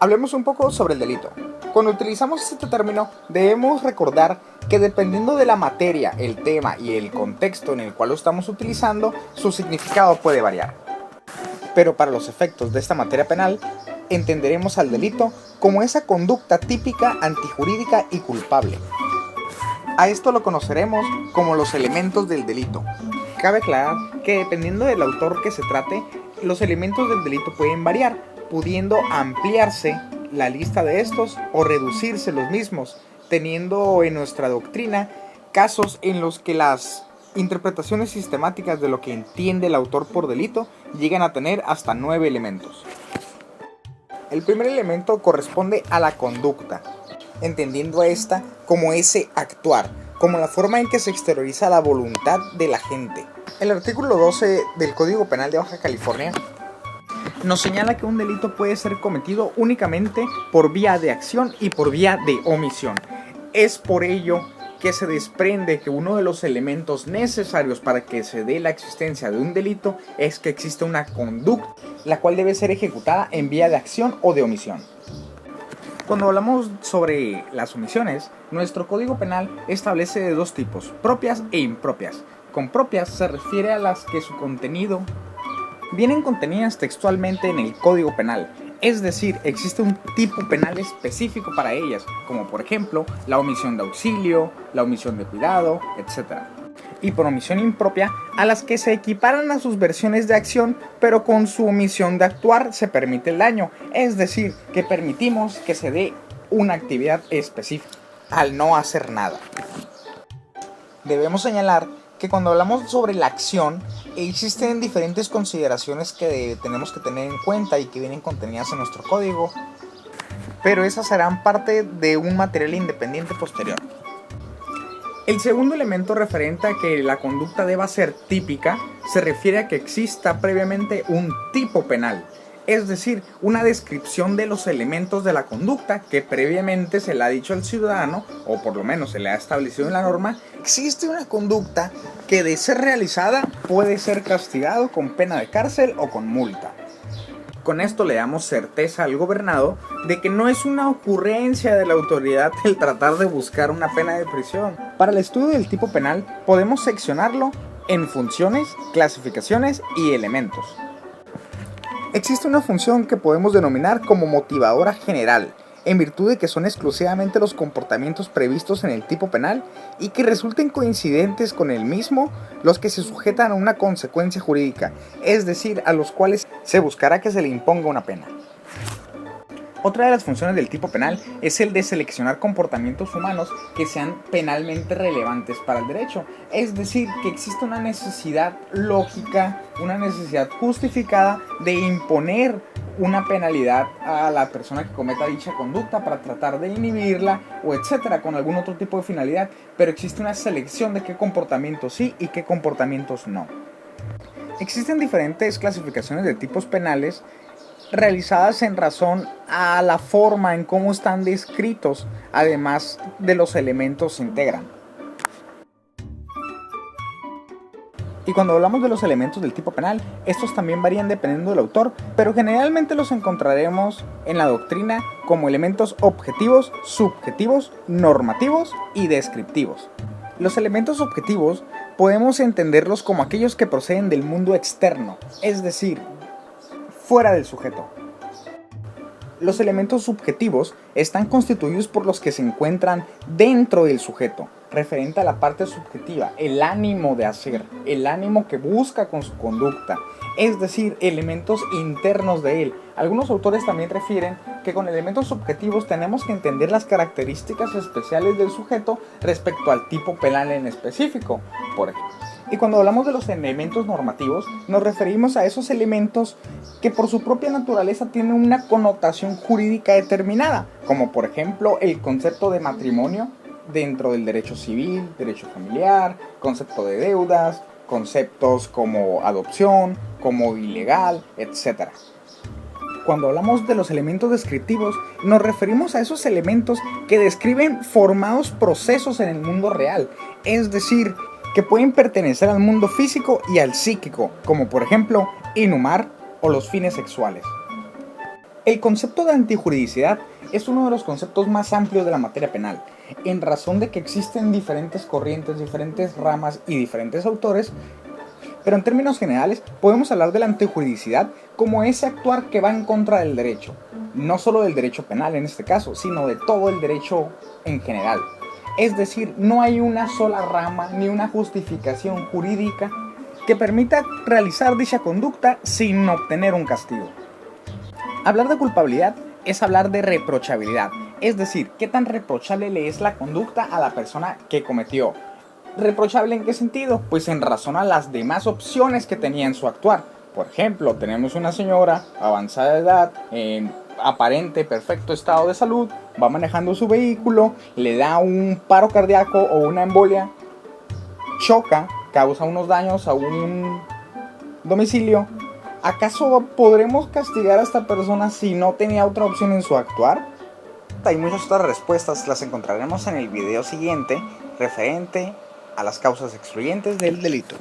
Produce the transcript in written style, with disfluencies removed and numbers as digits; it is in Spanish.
Hablemos un poco sobre el delito. Cuando utilizamos este término, debemos recordar que dependiendo de la materia, el tema y el contexto en el cual lo estamos utilizando, su significado puede variar. Pero para los efectos de esta materia penal, entenderemos al delito como esa conducta típica, antijurídica y culpable. A esto lo conoceremos como los elementos del delito. Cabe aclarar que dependiendo del autor que se trate, los elementos del delito pueden variar, pudiendo ampliarse la lista de estos o reducirse los mismos, teniendo en nuestra doctrina casos en los que las interpretaciones sistemáticas de lo que entiende el autor por delito llegan a tener hasta 9 elementos. El primer elemento corresponde a la conducta, entendiendo a esta como ese actuar, como la forma en que se exterioriza la voluntad de la gente. El artículo 12 del Código Penal de Baja California nos señala que un delito puede ser cometido únicamente por vía de acción y por vía de omisión. Es por ello que se desprende que uno de los elementos necesarios para que se dé la existencia de un delito es que existe una conducta, la cual debe ser ejecutada en vía de acción o de omisión. Cuando hablamos sobre las omisiones, nuestro Código Penal establece de dos tipos, propias e impropias. Con propias se refiere a las que su contenido vienen contenidas textualmente en el Código Penal, es decir, existe un tipo penal específico para ellas, como por ejemplo la omisión de auxilio, la omisión de cuidado, etc. Y por omisión impropia, a las que se equiparan a sus versiones de acción, pero con su omisión de actuar se permite el daño, es decir, que permitimos que se dé una actividad específica, al no hacer nada. Debemos señalar que cuando hablamos sobre la acción, existen diferentes consideraciones que tenemos que tener en cuenta y que vienen contenidas en nuestro código, pero esas serán parte de un material independiente posterior. El segundo elemento referente a que la conducta deba ser típica se refiere a que exista previamente un tipo penal, es decir, una descripción de los elementos de la conducta que previamente se le ha dicho al ciudadano, o por lo menos se le ha establecido en la norma. Existe una conducta que de ser realizada puede ser castigado con pena de cárcel o con multa. Con esto le damos certeza al gobernado de que no es una ocurrencia de la autoridad el tratar de buscar una pena de prisión. Para el estudio del tipo penal podemos seccionarlo en funciones, clasificaciones y elementos. Existe una función que podemos denominar como motivadora general, en virtud de que son exclusivamente los comportamientos previstos en el tipo penal y que resulten coincidentes con el mismo los que se sujetan a una consecuencia jurídica, es decir, a los cuales se buscará que se le imponga una pena. Otra de las funciones del tipo penal es el de seleccionar comportamientos humanos que sean penalmente relevantes para el derecho, es decir, que existe una necesidad lógica, una necesidad justificada de imponer una penalidad a la persona que cometa dicha conducta para tratar de inhibirla o etcétera, con algún otro tipo de finalidad, pero existe una selección de qué comportamientos sí y qué comportamientos no. Existen diferentes clasificaciones de tipos penales realizadas en razón a la forma en cómo están descritos, además de los elementos que integran. Y cuando hablamos de los elementos del tipo penal, estos también varían dependiendo del autor, pero generalmente los encontraremos en la doctrina como elementos objetivos, subjetivos, normativos y descriptivos. Los elementos objetivos podemos entenderlos como aquellos que proceden del mundo externo, es decir, fuera del sujeto. Los elementos subjetivos están constituidos por los que se encuentran dentro del sujeto, referente a la parte subjetiva, el ánimo de hacer, el ánimo que busca con su conducta, es decir, elementos internos de él. Algunos autores también refieren que con elementos subjetivos tenemos que entender las características especiales del sujeto respecto al tipo penal en específico, por ejemplo. Y cuando hablamos de los elementos normativos, nos referimos a esos elementos que por su propia naturaleza tienen una connotación jurídica determinada, como por ejemplo el concepto de matrimonio dentro del derecho civil, derecho familiar, concepto de deudas, conceptos como adopción, como ilegal, etc. Cuando hablamos de los elementos descriptivos, nos referimos a esos elementos que describen formados procesos en el mundo real, es decir, que pueden pertenecer al mundo físico y al psíquico, como por ejemplo inhumar o los fines sexuales. El concepto de antijuridicidad es uno de los conceptos más amplios de la materia penal, en razón de que existen diferentes corrientes, diferentes ramas y diferentes autores, pero en términos generales podemos hablar de la antijuridicidad como ese actuar que va en contra del derecho, no solo del derecho penal en este caso, sino de todo el derecho en general. Es decir, no hay una sola rama ni una justificación jurídica que permita realizar dicha conducta sin obtener un castigo. Hablar de culpabilidad es hablar de reprochabilidad, es decir, qué tan reprochable le es la conducta a la persona que cometió. ¿Reprochable en qué sentido? Pues en razón a las demás opciones que tenía en su actuar. Por ejemplo, tenemos una señora avanzada de edad, en aparente perfecto estado de salud, va manejando su vehículo, le da un paro cardíaco o una embolia, choca, causa unos daños a un domicilio. ¿Acaso podremos castigar a esta persona si no tenía otra opción en su actuar? Hay muchas otras respuestas, las encontraremos en el video siguiente referente a las causas excluyentes del delito.